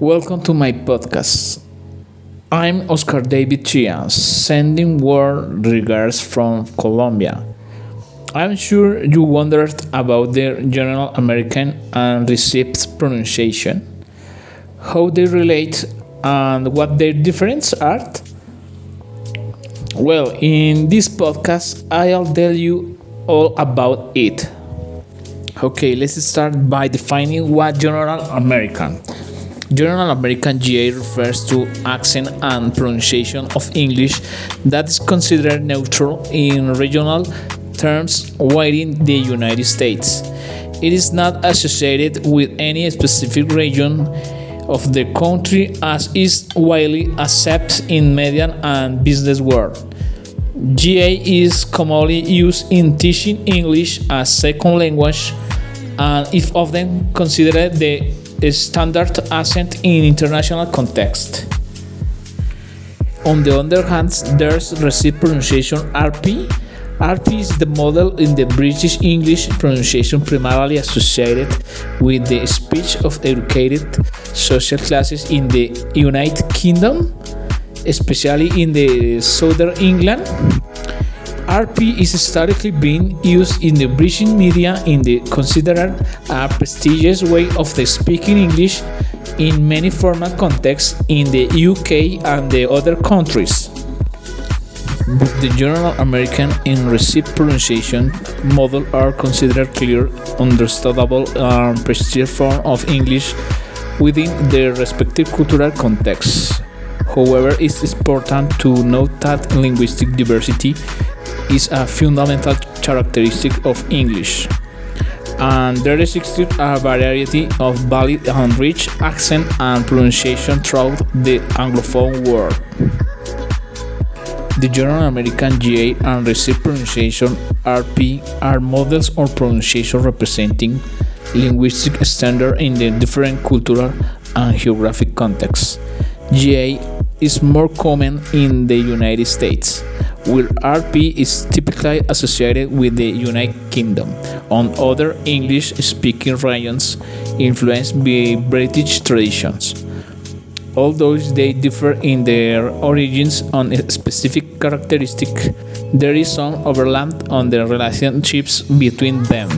Welcome to my podcast. I'm Oscar David Chia, sending warm regards from Colombia. I'm sure you wondered about their general American and received pronunciation, how they relate, and what their differences are. Well, in this podcast, I'll tell you all about it. Okay, let's start by defining what General American. General American GA refers to accent and pronunciation of English that is considered neutral in regional terms within the United States. It is not associated with any specific region of the country as is widely accepted in media and business world. GA is commonly used in teaching English as second language and is often considered the standard accent in international context. On the other hand, there's received pronunciation RP. RP is the model in the British English pronunciation primarily associated with the speech of educated social classes in the United Kingdom, especially in the southern England. RP is historically being used in the British media in the considered a prestigious way of the speaking English in many formal contexts in the UK and the other countries. Both the General American and received pronunciation model are considered clear, understandable, and prestigious form of English within their respective cultural contexts. However, it's important to note that linguistic diversity is a fundamental characteristic of English, and there exists a variety of valid and rich accent and pronunciation throughout the Anglophone world. The General American GA and received pronunciation RP are models or pronunciation representing linguistic standards in the different cultural and geographic contexts. GA is more common in the United States, where RP is typically associated with the United Kingdom, on other English-speaking regions influenced by British traditions. Although they differ in their origins on a specific characteristic, there is some overlap on the relationships between them.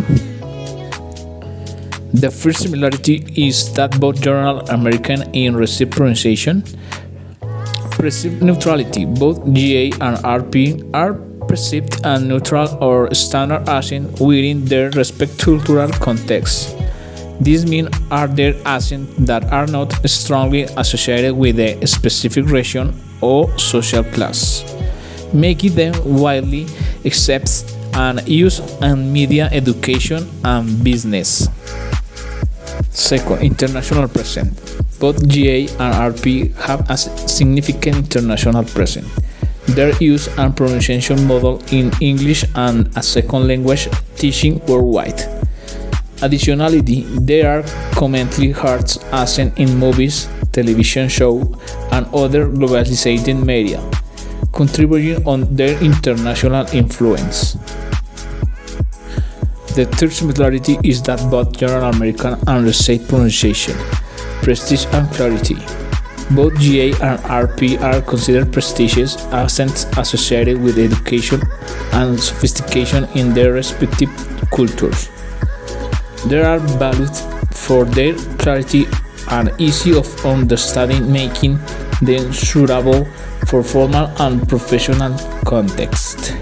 The first similarity is that both General American and received pronunciation perceived neutrality. Both GA and RP are perceived as neutral or standard accent within their respective cultural contexts. These mean are there accents that are not strongly associated with a specific region or social class, making them widely accepted and used in media, education, and business. Second, international presence. Both GA and RP have a significant international presence. Their use and pronunciation model in English and a second language teaching worldwide. Additionally, they are commonly heard accent in movies, television shows, and other globalized media, contributing on their international influence. The third similarity is that both General American and received pronunciation, prestige and clarity. Both GA and RP are considered prestigious accents associated with education and sophistication in their respective cultures. They are valued for their clarity and ease of understanding, making them suitable for formal and professional contexts.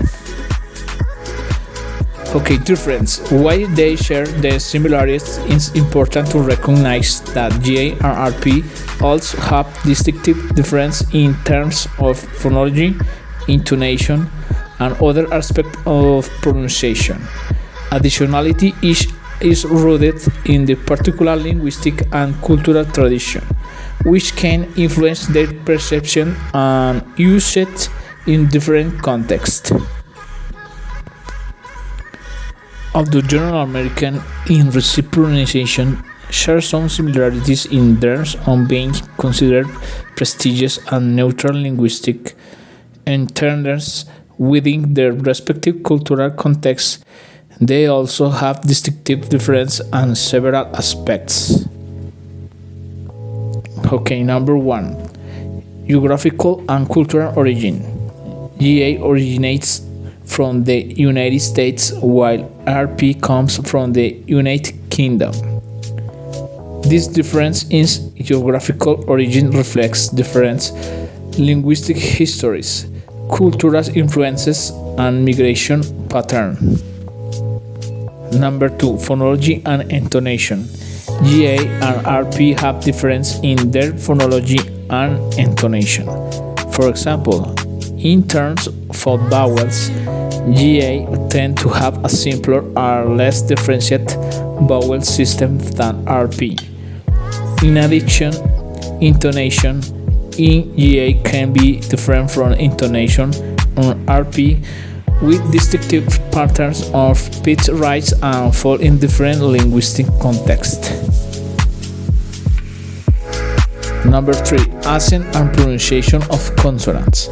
Okay, dear friends, while they share the similarities, it's important to recognize that GA and RP also have distinctive differences in terms of phonology, intonation, and other aspects of pronunciation. Additionally, each is rooted in the particular linguistic and cultural tradition, which can influence their perception and usage in different contexts. Although General American in received pronunciation share some similarities in terms of being considered prestigious and neutral linguistic entenders within their respective cultural contexts, they also have distinctive differences and several aspects. Okay, number one, geographical and cultural origin. GA originates from the United States while RP comes from the United Kingdom. This difference in geographical origin reflects different linguistic histories, cultural influences, and migration patterns. Number two, phonology and intonation. GA and RP have difference in their phonology and intonation. For example, in terms of vowels, GA tend to have a simpler or less differentiated vowel system than RP. In addition, intonation in GA can be different from intonation on RP, with distinctive patterns of pitch rise and fall in different linguistic contexts. Number 3. Accent and pronunciation of consonants.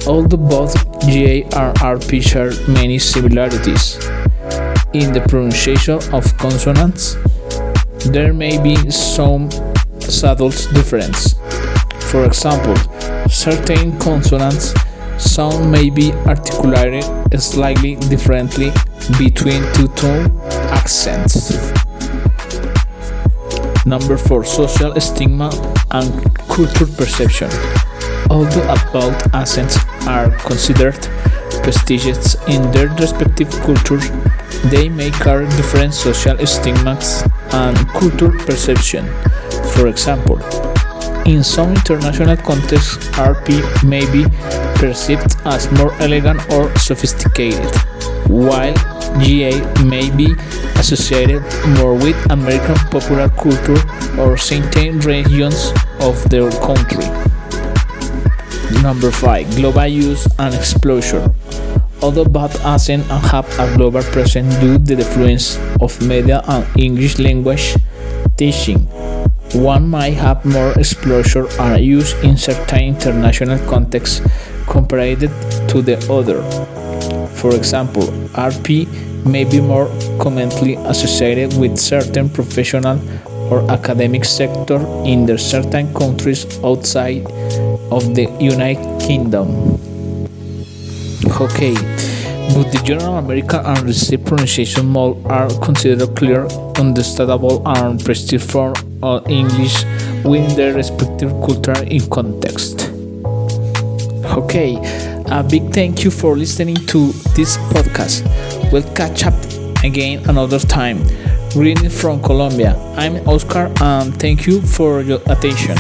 Although both GA and RP share many similarities in the pronunciation of consonants, there may be some subtle differences. For example, certain consonants sound may be articulated slightly differently between two tone accents. Number 4. Social stigma and cultural perception. Although both accents are considered prestigious in their respective cultures, they may carry different social stigmas and cultural perception. For example, in some international contexts, RP may be perceived as more elegant or sophisticated, while GA may be associated more with American popular culture or certain regions of their country. Number 5. Global use and exposure. Although both accent and have a global presence due to the influence of media and English language teaching, one might have more exposure or use in certain international contexts compared to the other. For example, RP may be more commonly associated with certain professional or academic sector in the certain countries outside of the United Kingdom. Okay, but the general American and received pronunciation mode are considered clear, understandable, and prestige form of English within their respective culture in context. Okay, a big thank you for listening to this podcast. We'll catch up again another time. Greetings from Colombia. I'm Oscar and thank you for your attention.